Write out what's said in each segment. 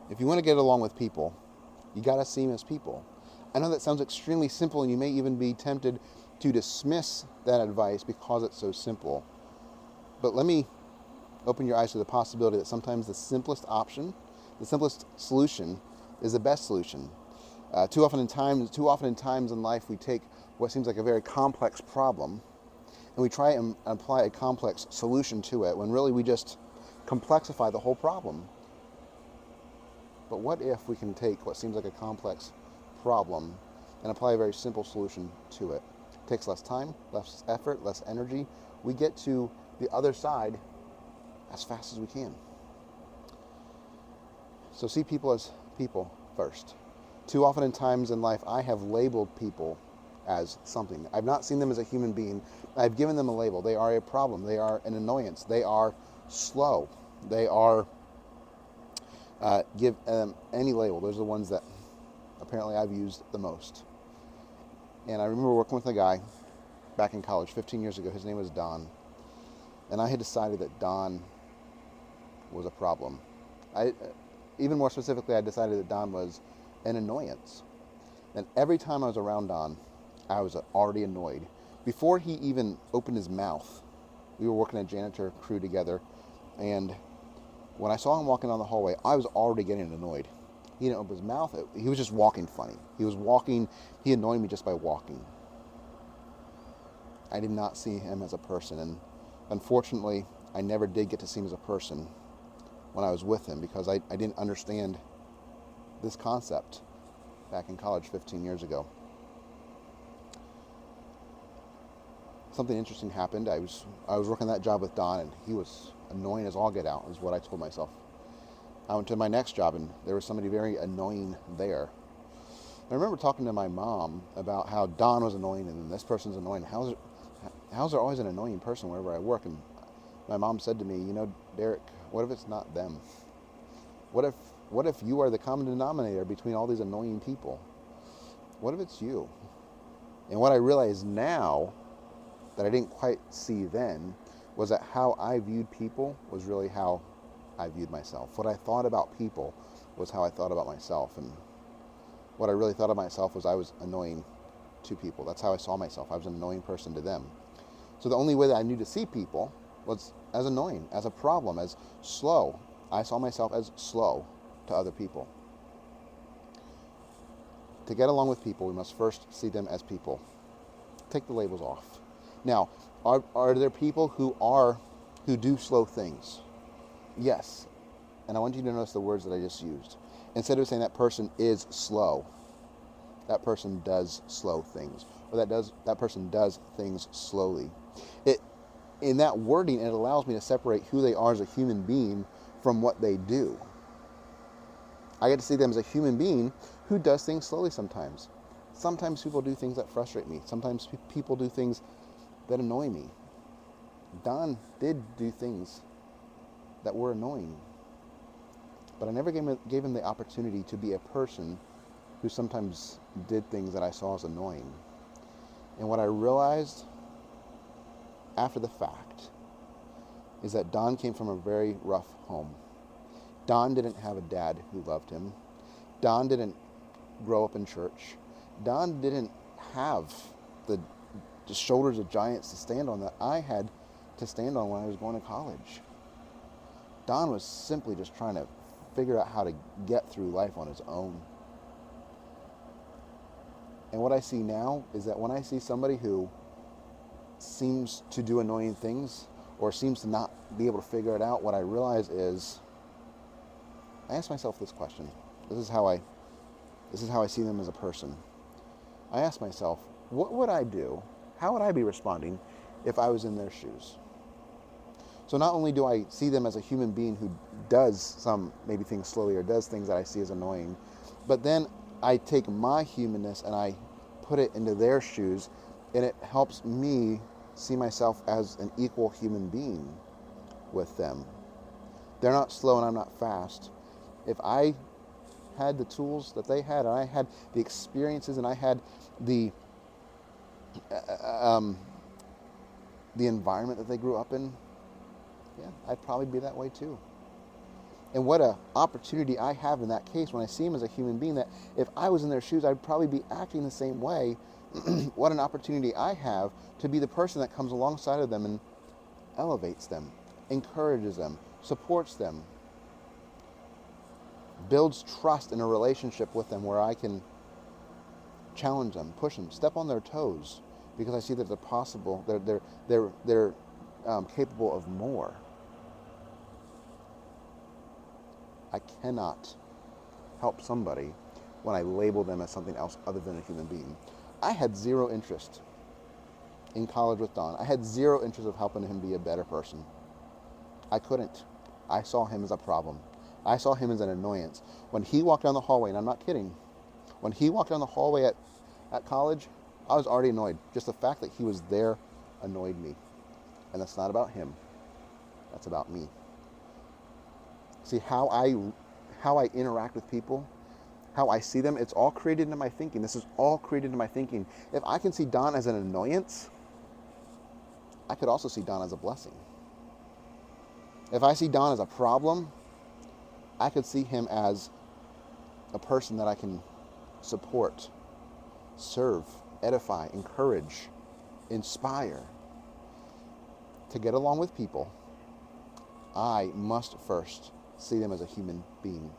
If you want to get along with people, you got to see them as people. I know that sounds extremely simple, and you may even be tempted to dismiss that advice because it's so simple. But let me open your eyes to the possibility that sometimes the simplest option, the simplest solution, is the best solution. Too often in times in life, we take what seems like a very complex problem and we try and apply a complex solution to it when really we just complexify the whole problem. But what if we can take what seems like a complex problem and apply a very simple solution to it? It takes less time, less effort, less energy. We get to the other side as fast as we can. So see people as people first. Too often in times in life, I have labeled people as something. I've not seen them as a human being. I've given them a label. They are a problem. They are an annoyance. They are slow. They are, give any label. Those are the ones that apparently I've used the most. And I remember working with a guy back in college 15 years ago. His name was Don. And I had decided that Don was a problem. Even more specifically, I decided that Don was an annoyance. And every time I was around Don, I was already annoyed. Before he even opened his mouth, we were working a janitor crew together, and when I saw him walking down the hallway, I was already getting annoyed. He didn't open his mouth. He was just walking funny. He annoyed me just by walking. I did not see him as a person, and unfortunately, I never did get to see him as a person when I was with him because I didn't understand this concept back in college 15 years ago. Something interesting happened. I was working that job with Don, and he was annoying as all get out, is what I told myself. I went to my next job, and there was somebody very annoying there. I remember talking to my mom about how Don was annoying, and this person's annoying. How's there always an annoying person wherever I work? And my mom said to me, Derek, what if it's not them? What if you are the common denominator between all these annoying people? What if it's you? And what I realize now that I didn't quite see then was that how I viewed people was really how I viewed myself. What I thought about people was how I thought about myself. And what I really thought of myself was I was annoying to people. That's how I saw myself. I was an annoying person to them. So the only way that I knew to see people was as annoying, as a problem, as slow. I saw myself as slow to other people. To get along with people, we must first see them as people. Take the labels off. Now, are there people who do slow things? Yes. And I want you to notice the words that I just used. Instead of saying that person is slow, that person does slow things, or that person does things slowly. In that wording, it allows me to separate who they are as a human being from what they do. I get to see them as a human being who does things slowly sometimes. Sometimes people do things that frustrate me. Sometimes people do things that annoy me. Don did do things that were annoying. But I never gave him the opportunity to be a person who sometimes did things that I saw as annoying. And what I realized after the fact is that Don came from a very rough home. Don didn't have a dad who loved him. Don didn't grow up in church. Don didn't have the shoulders of giants to stand on that I had to stand on when I was going to college. Don was simply just trying to figure out how to get through life on his own. And what I see now is that when I see somebody who seems to do annoying things or seems to not be able to figure it out, what I realize is I ask myself this question. This is how I see them as a person. I ask myself, what would I do? How would I be responding if I was in their shoes? So not only do I see them as a human being who does some maybe things slowly or does things that I see as annoying, but then I take my humanness and I put it into their shoes, and it helps me see myself as an equal human being with them. They're not slow and I'm not fast. If I had the tools that they had, and I had the experiences, and I had the environment that they grew up in, yeah, I'd probably be that way too. And what a opportunity I have in that case when I see him as a human being, that if I was in their shoes, I'd probably be acting the same way. What an opportunity I have to be the person that comes alongside of them and elevates them, encourages them, supports them, builds trust in a relationship with them where I can challenge them, push them, step on their toes, because I see that they're possible, they're capable of more. I cannot help somebody when I label them as something else other than a human being. I had zero interest in college with Don. I had zero interest of helping him be a better person. I couldn't. I saw him as a problem. I saw him as an annoyance. When he walked down the hallway, and I'm not kidding, when he walked down the hallway at college, I was already annoyed. Just the fact that he was there annoyed me. And that's not about him. That's about me. See, how I interact with people, how I see them, it's all created in my thinking. This is all created in my thinking. If I can see Don as an annoyance, I could also see Don as a blessing. If I see Don as a problem, I could see him as a person that I can support, serve, edify, encourage, inspire. To get along with people, I must first see them as a human being.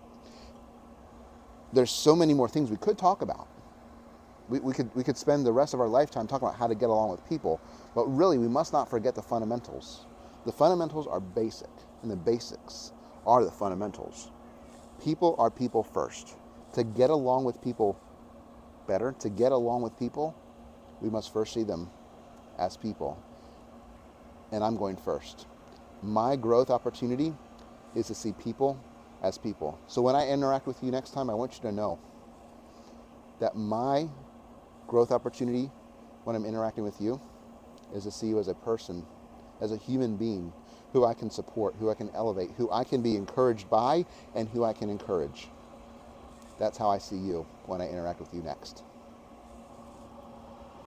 There's so many more things we could talk about. We could spend the rest of our lifetime talking about how to get along with people, but really we must not forget the fundamentals. The fundamentals are basic, and the basics are the fundamentals. People are people first. To get along with people better, to get along with people, we must first see them as people. And I'm going first. My growth opportunity is to see people as people. So when I interact with you next time, I want you to know that my growth opportunity when I'm interacting with you is to see you as a person, as a human being who I can support, who I can elevate, who I can be encouraged by, and who I can encourage. That's how I see you when I interact with you next.